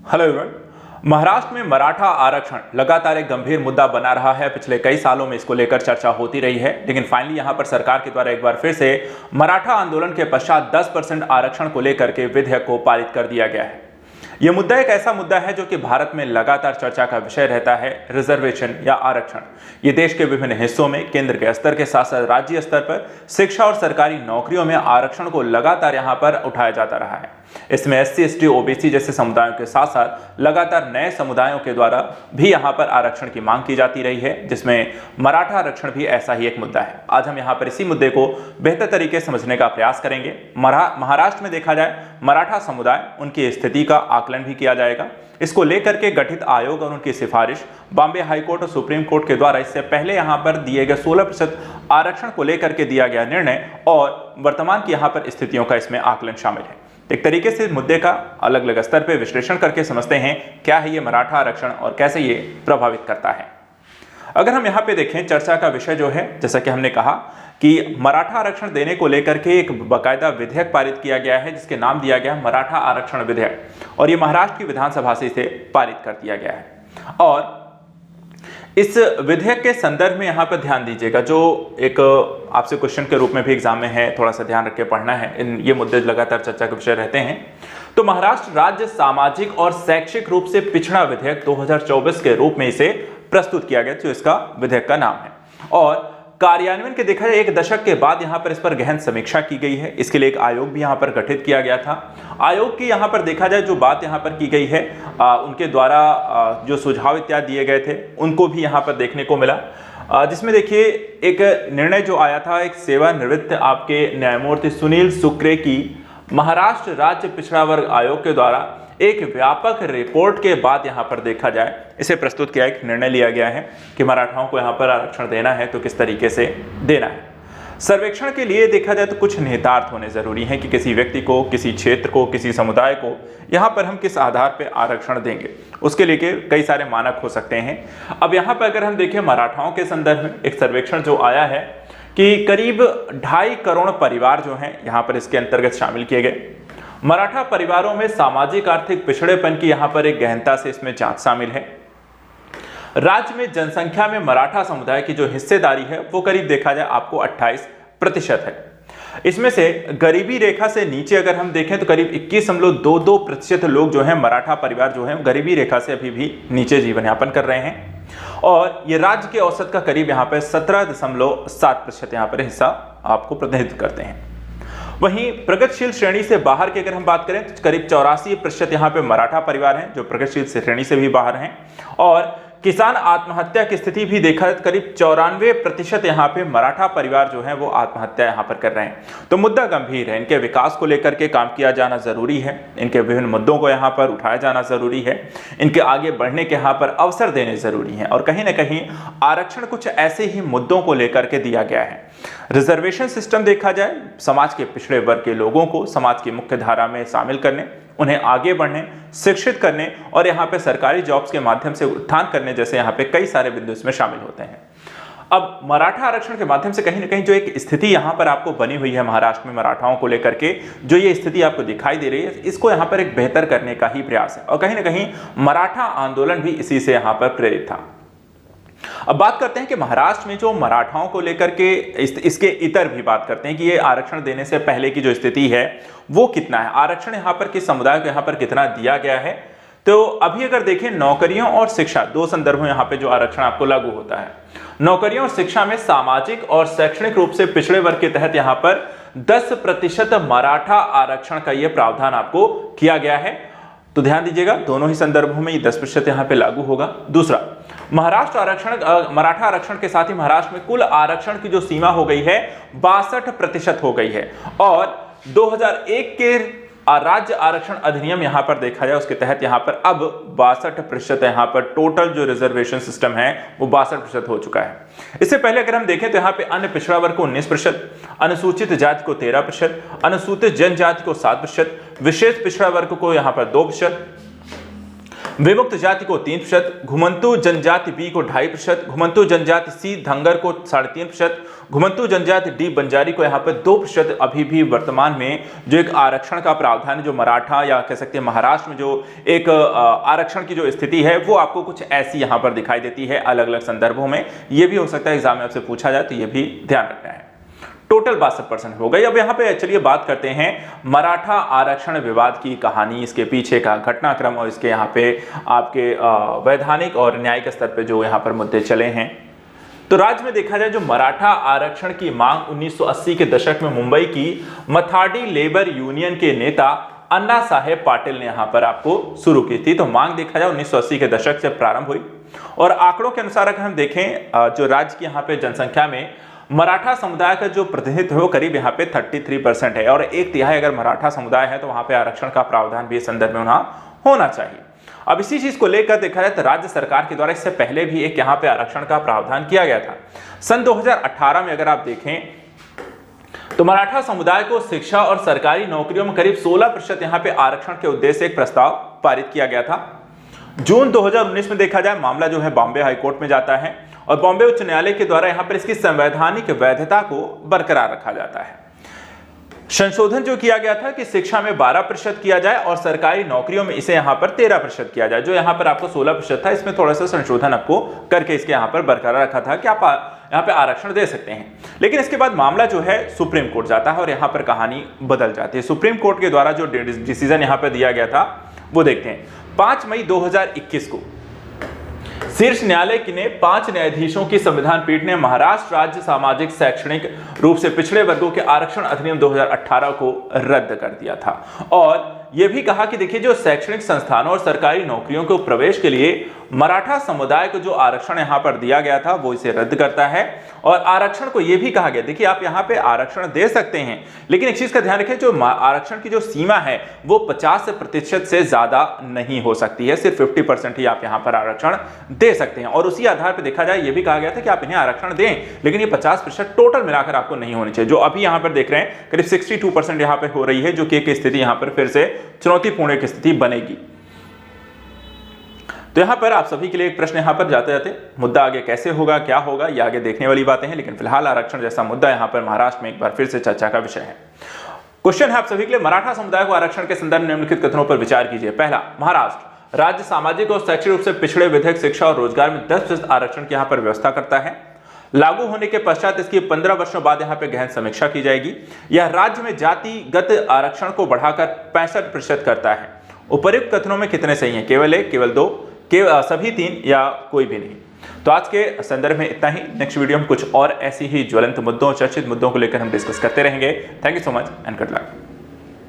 Hello everyone. Maharashtra में मराठा आरक्षण लगातार एक गंभीर मुद्दा बना रहा है। पिछले कई सालों में इसको लेकर चर्चा होती रही है, लेकिन फाइनली यहां पर सरकार के द्वारा एक बार फिर से मराठा आंदोलन के पश्चात 10% आरक्षण को लेकर के विधेयक को पारित कर दिया गया है। यह मुद्दा एक ऐसा मुद्दा है जो कि भारत में लगातार चर्चा का विषय रहता है। रिजर्वेशन या आरक्षण ये देश के विभिन्न हिस्सों में केंद्र के स्तर के साथ साथ राज्य स्तर पर शिक्षा और सरकारी नौकरियों में आरक्षण को लगातार यहां पर उठाया जाता रहा है। इसमें एससी, एसटी, ओबीसी जैसे समुदायों के साथ साथ लगातार नए समुदायों के द्वारा भी यहां पर आरक्षण की मांग की जाती रही है, जिसमें मराठा आरक्षण भी ऐसा ही एक मुद्दा है। आज हम यहां पर इसी मुद्दे को बेहतर तरीके से समझने का प्रयास करेंगे। महाराष्ट्र में देखा जाए मराठा समुदाय, उनकी स्थिति का आकलन भी किया जाएगा। इसको लेकर के गठित आयोग और उनकी सिफारिश बॉम्बे हाईकोर्ट और सुप्रीम कोर्ट के द्वारा इससे पहले यहां पर दिए गए 16% आरक्षण को लेकर के दिया गया निर्णय और वर्तमान की यहां पर स्थितियों का इसमें आकलन शामिल है। एक तरीके से मुद्दे का अलग अलग स्तर पर विश्लेषण करके समझते हैं क्या है ये मराठा आरक्षण और कैसे ये प्रभावित करता है। अगर हम यहाँ पे देखें, चर्चा का विषय जो है, जैसा कि हमने कहा कि मराठा आरक्षण देने को लेकर के एक बाकायदा विधेयक पारित किया गया है, जिसके नाम दिया गया मराठा आरक्षण विधेयक, और ये महाराष्ट्र की विधानसभा से इसे पारित कर दिया गया है। और इस विधेयक के संदर्भ में यहाँ पर ध्यान दीजिएगा, जो एक आपसे क्वेश्चन के रूप में भी एग्जाम में है, थोड़ा सा ध्यान रख के पढ़ना है, ये मुद्दे लगातार चर्चा के विषय रहते हैं। तो महाराष्ट्र राज्य सामाजिक और शैक्षिक रूप से पिछड़ा विधेयक 2024 के रूप में इसे प्रस्तुत किया गया, जो इसका विधेयक का नाम है। और कार्यान्वयन के देखा जाए एक दशक के बाद यहां पर इस पर गहन समीक्षा की गई है। इसके लिए एक आयोग भी यहां पर गठित किया गया था। आयोग की यहां पर देखा जाए जो बात यहां पर की गई है, उनके द्वारा जो सुझाव इत्यादि दिए गए थे उनको भी यहां पर देखने को मिला, जिसमें देखिए एक निर्णय जो आया था, एक सेवानिवृत्त आपके न्यायमूर्ति सुनील सुक्रे की महाराष्ट्र राज्य पिछड़ा वर्ग आयोग के द्वारा एक व्यापक रिपोर्ट के बाद यहां पर देखा जाए इसे प्रस्तुत किया, एक निर्णय लिया गया है कि मराठाओं को यहां पर आरक्षण देना है तो किस तरीके से देना है। सर्वेक्षण के लिए देखा जाए तो कुछ निहितार्थ होने जरूरी हैं कि किसी व्यक्ति को, किसी क्षेत्र को, किसी समुदाय को यहां पर हम किस आधार पर आरक्षण देंगे, उसके लिए कई सारे मानक हो सकते हैं। अब यहां पर अगर हम देखें मराठाओं के संदर्भ में एक सर्वेक्षण जो आया है कि करीब 2.5 करोड़ परिवार जो हैं यहां पर इसके अंतर्गत शामिल किए गए। मराठा परिवारों में सामाजिक आर्थिक पिछड़ेपन की यहां पर एक गहनता से इसमें जांच शामिल है। राज्य में जनसंख्या में मराठा समुदाय की जो हिस्सेदारी है वो करीब देखा जाए आपको 28% है। इसमें से गरीबी रेखा से नीचे अगर हम देखें तो करीब 21.22% लोग जो हैं मराठा परिवार जो हैं गरीबी रेखा से अभी भी नीचे जीवन यापन कर रहे हैं। और ये राज्य के औसत का करीब यहाँ पे 17.7% यहाँ पर हिस्सा आपको प्रतिनिधित्व करते हैं। वहीं प्रगतिशील श्रेणी से बाहर की अगर हम बात करें तो करीब 84% यहाँ पे मराठा परिवार हैं जो प्रगतिशील श्रेणी से भी बाहर हैं। और किसान आत्महत्या की स्थिति भी देखा तो करीब 94% यहाँ पे मराठा परिवार जो है वो आत्महत्या यहाँ पर कर रहे हैं। तो मुद्दा गंभीर है, इनके विकास को लेकर के काम किया जाना जरूरी है, इनके विभिन्न मुद्दों को यहाँ पर उठाया जाना जरूरी है, इनके आगे बढ़ने के यहाँ पर अवसर देने जरूरी हैं। और कहीं ना कहीं आरक्षण कुछ ऐसे ही मुद्दों को लेकर के दिया गया है। रिजर्वेशन सिस्टम देखा जाए समाज के पिछड़े वर्ग के लोगों को समाज की मुख्य धारा में शामिल करने, उन्हें आगे बढ़ने, शिक्षित करने और यहाँ पे सरकारी जॉब्स के माध्यम से उत्थान करने जैसे यहाँ पे कई सारे बिंदु इसमें शामिल होते हैं। अब मराठा आरक्षण के माध्यम से कहीं ना कहीं जो एक स्थिति यहाँ पर आपको बनी हुई है महाराष्ट्र में मराठाओं को लेकर के, जो ये स्थिति आपको दिखाई दे रही है, इसको यहाँ पर एक बेहतर करने का ही प्रयास है। और कहीं ना कहीं मराठा आंदोलन भी इसी से यहाँ पर प्रेरित था। अब बात करते हैं कि महाराष्ट्र में जो मराठाओं को लेकर के इसके इतर भी बात करते हैं कि ये आरक्षण देने से पहले की जो स्थिति है वो कितना है, आरक्षण यहाँ पर किस समुदाय को यहाँ पर कितना दिया गया है। तो अभी अगर देखें नौकरियों और शिक्षा, दो संदर्भों यहाँ पे जो आरक्षण आपको लागू होता है। नौकरियों और शिक्षा में सामाजिक और शैक्षणिक रूप से पिछड़े वर्ग के तहत यहाँ पर 10% मराठा आरक्षण का यह प्रावधान आपको किया गया है। तो ध्यान दीजिएगा दोनों ही संदर्भों में ये 10% यहाँ पे लागू होगा। दूसरा, महाराष्ट्र आरक्षण, मराठा आरक्षण के साथ ही महाराष्ट्र में कुल आरक्षण की जो सीमा हो गई है 62% हो गई है। और 2001 के राज्य आरक्षण अधिनियम यहां पर देखा जाए उसके तहत यहां पर अब 62% यहां पर टोटल जो रिजर्वेशन सिस्टम है वो 62% हो चुका है। इससे पहले अगर हम देखें तो यहां पे अन्य पिछड़ा वर्ग को 19%, अनुसूचित जाति को 13%, अनुसूचित जनजाति को 7%, विशेष पिछड़ा वर्ग को यहां पर 2%, विमुक्त जाति को 3%, घुमंतु जनजाति बी को 2.5%, घुमंतु जनजाति सी धंगर को 3.5%, घुमंतु जनजाति डी बंजारी को यहाँ पर 2% अभी भी वर्तमान में जो एक आरक्षण का प्रावधान है, जो मराठा या कह सकते हैं महाराष्ट्र में जो एक आरक्षण की जो स्थिति है वो आपको कुछ ऐसी यहाँ पर दिखाई देती है अलग अलग संदर्भों में। ये भी हो सकता है एग्जाम में आपसे पूछा जाए, तो ये भी ध्यान रखना है। टोटल 62% हो गई। अब यहाँ पे चलिए बात करते हैं मराठा आरक्षण विवाद की कहानी, इसके पीछे का घटनाक्रम और इसके यहाँ पे आपके वैधानिक और न्यायिक स्तर पे जो यहाँ पर मुद्दे चले हैं। तो राज्य में देखा जाए जो मराठा आरक्षण की मांग 1980 के दशक में मुंबई की मथाडी लेबर यूनियन के नेता अन्ना साहेब पाटिल ने यहाँ पर आपको शुरू की थी। तो मांग देखा जाए 1980 के दशक से प्रारंभ हुई और आंकड़ों के अनुसार अगर हम देखें जो राज्य की यहाँ पे जनसंख्या में मराठा समुदाय का जो प्रतिनिधित्व है वो करीब यहाँ पे 33% है और 1/3 अगर मराठा समुदाय है तो वहां पे आरक्षण का प्रावधान भी इस संदर्भ में होना चाहिए। अब इसी चीज को लेकर देखा जाए तो राज्य सरकार के द्वारा इससे पहले भी एक यहाँ पे आरक्षण का प्रावधान किया गया था। सन 2018 में अगर आप देखें तो मराठा समुदाय को शिक्षा और सरकारी नौकरियों में करीब 16% यहाँ पे आरक्षण के उद्देश्य से एक प्रस्ताव पारित किया गया था। जून 2019 में देखा जाए मामला जो है बॉम्बे हाईकोर्ट में जाता है और बॉम्बे उच्च न्यायालय के द्वारा यहां पर इसकी संवैधानिक वैधता को बरकरार रखा जाता है। संशोधन जो किया गया था कि शिक्षा में 12% किया जाए और सरकारी नौकरियों में इसे यहां पर 13% किया जाए। जो यहां पर आपको 16% था, इसमें थोड़ा सा संशोधन आपको करके इसके यहां पर बरकरार रखा था कि आप यहां पे आरक्षण दे सकते हैं। लेकिन इसके बाद मामला जो है सुप्रीम कोर्ट जाता है और यहां पर कहानी बदल जाती है। सुप्रीम कोर्ट के द्वारा जो डिसीजन यहां पर दिया गया था वो देखते हैं। 5 मई 2021 को शीर्ष न्यायालय ने 5 न्यायाधीशों की संविधान पीठ ने महाराष्ट्र राज्य सामाजिक शैक्षणिक रूप से पिछड़े वर्गों के आरक्षण अधिनियम 2018 को रद्द कर दिया था और यह भी कहा कि देखिए जो शैक्षणिक संस्थानों और सरकारी नौकरियों को प्रवेश के लिए मराठा समुदाय को जो आरक्षण यहां पर दिया गया था वो इसे रद्द करता है। और आरक्षण को यह भी कहा गया देखिए आप यहां पे आरक्षण दे सकते हैं, लेकिन एक चीज का ध्यान रखें जो आरक्षण की जो सीमा है वो 50% से ज्यादा नहीं हो सकती है, सिर्फ 50% ही आप यहां पर आरक्षण दे सकते हैं। और उसी आधार पर देखा जाए ये भी कहा गया था कि आप इन्हें आरक्षण दें, लेकिन ये 50% टोटल मिलाकर आपको नहीं होनी चाहिए। जो अभी यहां पर देख रहे हैं करीब 62% यहां पर हो रही है, जो कि एक स्थिति यहां पर फिर से चुनौतीपूर्ण एक स्थिति बनेगी। तो यहां पर आप सभी के लिए एक प्रश्न यहां पर जाते जाते मुद्दा आगे कैसे होगा, क्या होगा, ये आगे देखने वाली बातें हैं, लेकिन फिलहाल आरक्षण जैसा मुद्दा यहां पर महाराष्ट्र में एक बार फिर से चर्चा का विषय है। क्वेश्चन है आप सभी के लिए, मराठा समुदाय को आरक्षण के संदर्भ में निम्नलिखित कथनों पर विचार कीजिए। पहला, महाराष्ट्र राज्य सामाजिक और शैक्षणिक रूप से पिछड़े विधिक शिक्षा और रोजगार में 10% आरक्षण की यहां पर व्यवस्था करता है। लागू होने के पश्चात इसकी 15 वर्षों बाद यहां पर गहन समीक्षा की जाएगी। यह राज्य में जातिगत आरक्षण को बढ़ाकर 65% करता है। उपर्युक्त कथनों में कितने सही हैं? केवल 1, केवल 2, सभी 3 या कोई भी नहीं? तो आज के संदर्भ में इतना ही। नेक्स्ट वीडियो में कुछ और ऐसी ही ज्वलंत मुद्दों, चर्चित मुद्दों को लेकर हम डिस्कस करते रहेंगे। Thank you so much and good luck.